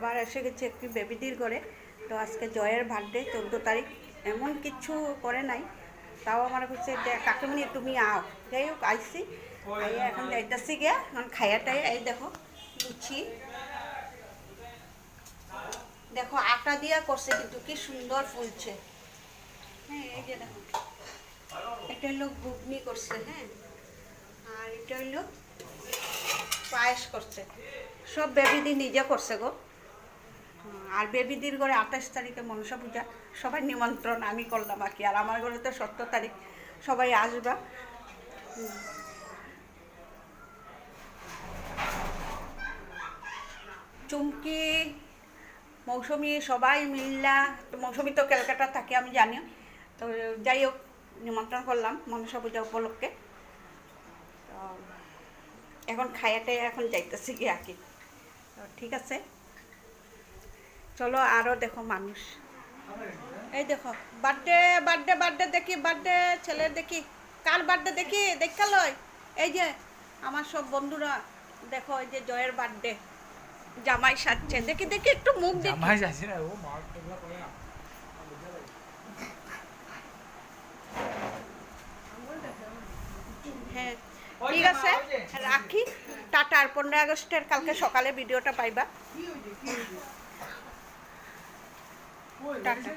আবার এসে গেছে একটি বেবিদির ঘরে। তো আজকে জয়ের বার্থডে 14 তারিখ। এমন কিছু করে নাই, তাও আমার হচ্ছে কাকিমণি তুমি আও। যাই হোক আইসি, আইয়া এখন যাইতেছি গিয়া এখন খাইয়াটাই। এই দেখো লুচি, দেখো আটা দিয়া করছে কিন্তু কি সুন্দর ফুলছে। হ্যাঁ এই যে দেখো, এটা হলো ঘুগনি করছে। হ্যাঁ, আর এটা হলো পায়েস করছে। সব বেবিদি নিজে করছে গো। আর বেবিদির ঘরে 28 তারিখে মনসা পূজা, সবাই নিমন্ত্রণ আমি করলাম আর কি। আর আমার ঘরে তো 17 তারিখ, সবাই আসবা। চুমকি, মৌসুমি সবাই মিল্লা। তো মৌসুমি তো ক্যালকাটা থাকে আমি জানি। তো যাই হোক নিমন্ত্রণ করলাম মনসা পূজা উপলক্ষে। তো এখন খায়াটাই এখন যাইতেছি কি আর কি। তো ঠিক আছে, চলো আরও দেখো মানুষ। এই দেখো বার্থডে বার্থডে বার্থডে দেখি, বার্থডে ছেলের দেখি, কার বার্থডে দেখি দেখা লয়। এই যে আমার সব বন্ধুরা দেখো, এই যে জয়ের বার্থডে, জামাই সাজছে। দেখি দেখি একটু মুখ দেখি। জামাই যাচ্ছে না, ও মার এগুলা করে না। হ্যাঁ ঠিক আছে, রাখি। টাটা। আর 15 আগস্টের কালকে সকালে ভিডিওটা পাইবা। টাটা।